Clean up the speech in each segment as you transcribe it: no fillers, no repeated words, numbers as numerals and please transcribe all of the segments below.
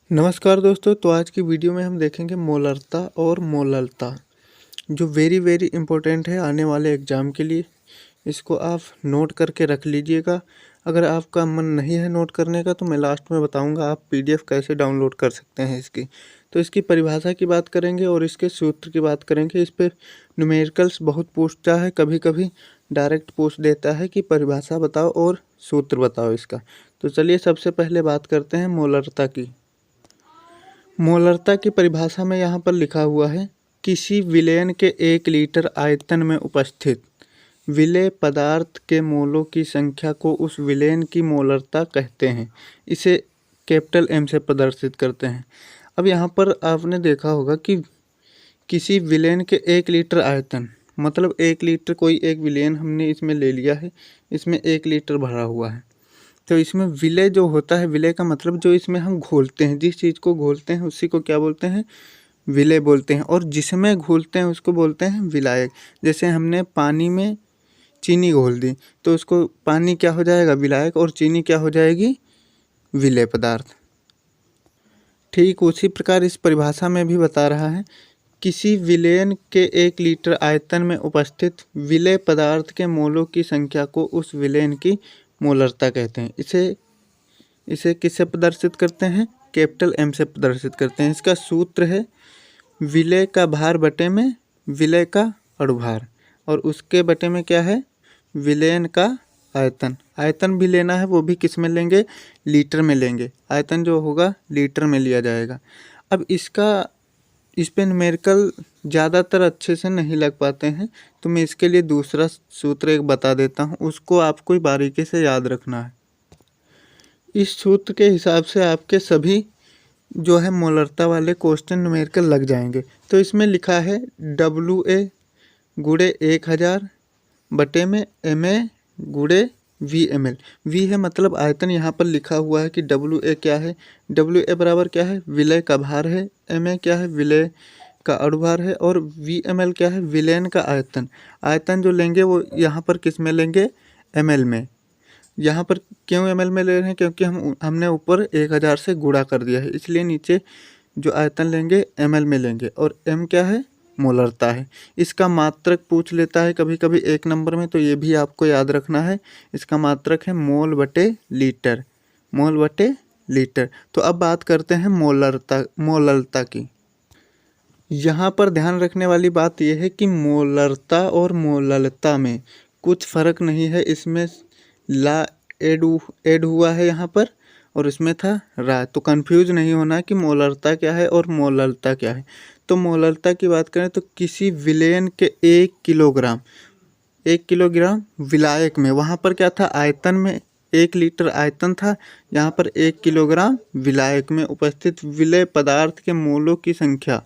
नमस्कार दोस्तों। तो आज की वीडियो में हम देखेंगे मोलरता और मोललता, जो वेरी इम्पोर्टेंट है आने वाले एग्ज़ाम के लिए। इसको आप नोट करके रख लीजिएगा। अगर आपका मन नहीं है नोट करने का तो मैं लास्ट में बताऊंगा आप पीडीएफ कैसे डाउनलोड कर सकते हैं इसकी। तो इसकी परिभाषा की बात करेंगे और इसके सूत्र की बात करेंगे। इस पर न्यूमेरिकल्स बहुत पूछता है, कभी कभी डायरेक्ट पूछ देता है कि परिभाषा बताओ और सूत्र बताओ इसका। तो चलिए सबसे पहले बात करते हैं मोलरता की। मोलरता की परिभाषा में यहाँ पर लिखा हुआ है, किसी विलयन के 1 लीटर आयतन में उपस्थित विलेय पदार्थ के मोलों की संख्या को उस विलयन की मोलरता कहते हैं। इसे कैपिटल एम से प्रदर्शित करते हैं। अब यहाँ पर आपने देखा होगा कि किसी विलयन के 1 लीटर आयतन मतलब 1 लीटर कोई एक विलयन हमने इसमें ले लिया है, इसमें 1 लीटर भरा हुआ है। तो इसमें विलय जो होता है, विलय का मतलब जो इसमें हम घोलते हैं, जिस चीज़ को घोलते हैं उसी को क्या बोलते हैं, विलय बोलते हैं। और जिसमें घोलते हैं उसको बोलते हैं विलायक। जैसे हमने पानी में चीनी घोल दी तो उसको पानी क्या हो जाएगा, विलायक, और चीनी क्या हो जाएगी, विलय पदार्थ। ठीक उसी प्रकार इस परिभाषा में भी बता रहा है, किसी विलयन के 1 लीटर आयतन में उपस्थित विलय पदार्थ के मोलों की संख्या को उस विलयन की मोलरता कहते हैं। इसे किससे प्रदर्शित करते हैं, कैपिटल एम से प्रदर्शित करते हैं। इसका सूत्र है विलय का भार बटे में विलय का अणुभार, और उसके बटे में क्या है, विलयन का आयतन। आयतन भी लेना है, वो भी किस में लेंगे, लीटर में लेंगे। आयतन जो होगा लीटर में लिया जाएगा। अब इस पे न्यूमेरिकल ज़्यादातर अच्छे से नहीं लग पाते हैं, तो मैं इसके लिए दूसरा सूत्र एक बता देता हूँ, उसको आपको बारीकी से याद रखना है। इस सूत्र के हिसाब से आपके सभी जो है मोलरता वाले क्वेश्चन न्यूमेरिकल लग जाएंगे। तो इसमें लिखा है WA गुणे 1000 बटे में MA गुणे VML। V है मतलब आयतन, यहाँ पर लिखा हुआ है कि WA क्या है, WA बराबर क्या है, विलय का भार है, MA क्या है, विलय का अणुभार है, और VML क्या है, विलयन का आयतन। आयतन जो लेंगे वो यहाँ पर किस में लेंगे, ML में। यहाँ पर क्यों ML में ले रहे हैं, क्योंकि हमने ऊपर 1000 से गुणा कर दिया है, इसलिए नीचे जो आयतन लेंगे ML में लेंगे। और M क्या है, मोलरता है। इसका मात्रक पूछ लेता है कभी कभी 1 नंबर में, तो ये भी आपको याद रखना है। इसका मात्रक है मोल बटे लीटर, मोल बटे लीटर। तो अब बात करते हैं मोलरता की। यहाँ पर ध्यान रखने वाली बात यह है कि मोलरता और मोललता में कुछ फ़र्क नहीं है। इसमें ला ऐड हुआ है यहाँ पर, और इसमें था रा, तो कंफ्यूज नहीं होना कि मोलरता क्या है और मोललता क्या है। तो मोलरता की बात करें तो किसी विलयन के 1 किलोग्राम विलायक में, वहाँ पर क्या था, आयतन में 1 लीटर आयतन था, यहाँ पर 1 किलोग्राम विलायक में उपस्थित विलय पदार्थ के मोलों की संख्या।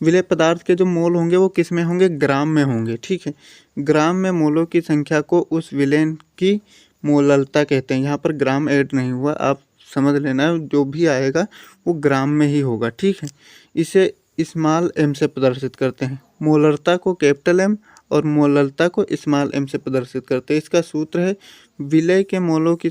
विलय पदार्थ के जो मोल होंगे वो किस में होंगे, ग्राम में होंगे। ठीक है, ग्राम में मोलों की संख्या को उस विलयन की मोललता कहते हैं। यहाँ पर ग्राम ऐड नहीं हुआ, आप समझ लेना, जो भी आएगा वो ग्राम में ही होगा। ठीक है, इसे स्मॉल m से प्रदर्शित करते हैं। मोलरता को कैपिटल M और मोललता को स्मॉल m से प्रदर्शित करते हैं। इसका सूत्र है विलय के मोलों की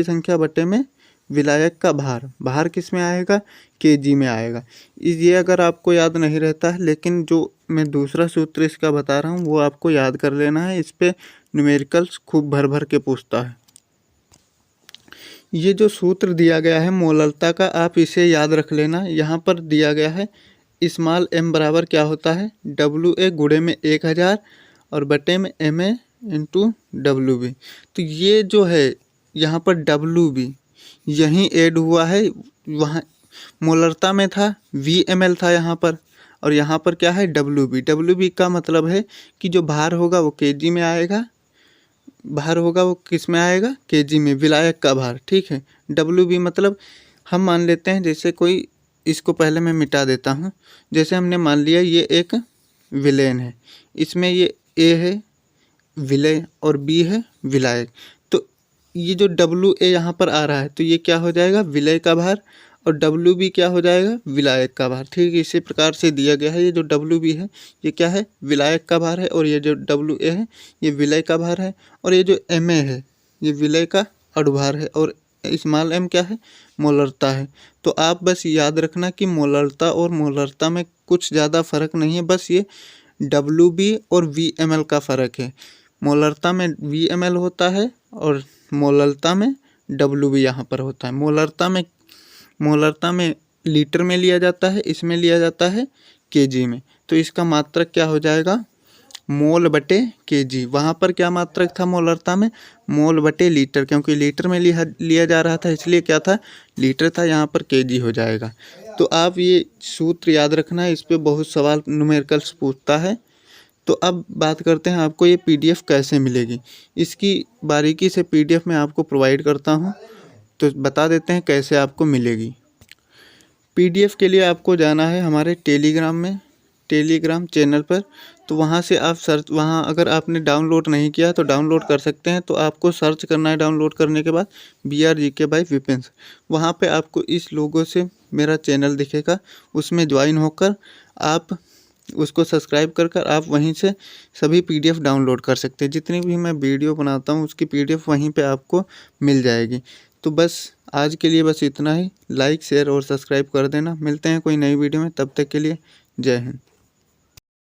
संख्या बटे में विलायक का भार। भार किस में आएगा, kg में आएगा। ये अगर आपको याद नहीं रहता है, लेकिन जो मैं दूसरा सूत्र इसका बता रहा हूँ वो आपको याद कर लेना है। इस पे न्यूमेरिकल्स खूब भर के पूछता है। ये जो सूत्र दिया गया है मोललता का, आप इसे याद रख लेना। यहाँ पर दिया गया है स्मॉल m बराबर क्या होता है, WA गुणे में 1000 और बटे में MA इंटू WB। तो ये जो है यहाँ पर WB यहीं ऐड हुआ है, वहाँ मोलरता में था VML था यहाँ पर, और यहाँ पर क्या है WB का मतलब है कि जो भार होगा वो kg में आएगा, भार होगा वो किस में आएगा, kg में, विलायक का भार। ठीक है, WB मतलब हम मान लेते हैं, जैसे कोई, इसको पहले मैं मिटा देता हूँ। जैसे हमने मान लिया ये एक विलयन है, इसमें ये A है विलय और B है विलायक। तो ये जो WA यहाँ पर आ रहा है तो ये क्या हो जाएगा, विलय का भार, और WB क्या हो जाएगा, विलायक का भार। ठीक है, इसी प्रकार से दिया गया है। ये जो WB है ये क्या है, विलायक का भार है, और ये जो WA है ये विलय का भार है, और ये जो MA है ये विलय का अणुभार है, और स्मॉल m क्या है, मोलरता है। तो आप बस याद रखना कि मोलरता और मोलरता में कुछ ज़्यादा फ़र्क नहीं है, बस ये WB और VML का फ़र्क है। मोलरता में VML होता है और मोलरता में WB यहाँ पर होता है। मोलरता में लीटर में लिया जाता है, इसमें लिया जाता है केजी में। तो इसका मात्रक क्या हो जाएगा, मोल बटे केजी। वहाँ पर क्या मात्रक था मोलरता में, मोल बटे लीटर, क्योंकि लीटर में लिया जा रहा था इसलिए क्या था, लीटर था। यहाँ पर केजी हो जाएगा। तो आप ये सूत्र याद रखना है, इस पे बहुत सवाल न्यूमेरिकल्स पूछता है। तो अब बात करते हैं आपको ये PDF कैसे मिलेगी। इसकी बारीकी से PDF मैं आपको प्रोवाइड करता हूँ, तो बता देते हैं कैसे आपको मिलेगी। PDF के लिए आपको जाना है हमारे टेलीग्राम चैनल पर। तो वहाँ से आप वहाँ अगर आपने डाउनलोड नहीं किया तो डाउनलोड कर सकते हैं। तो आपको सर्च करना है, डाउनलोड करने के बाद BRGK बाय विपिन। वहाँ पे आपको इस लोगो से मेरा चैनल दिखेगा, उसमें ज्वाइन होकर आप उसको सब्सक्राइब कर आप वहीं से सभी PDF डाउनलोड कर सकते हैं। जितनी भी मैं वीडियो बनाता हूँ उसकी PDF वहीं पे आपको मिल जाएगी। तो बस आज के लिए बस इतना ही। लाइक, शेयर और सब्सक्राइब कर देना। मिलते हैं कोई नई वीडियो में, तब तक के लिए जय हिंद।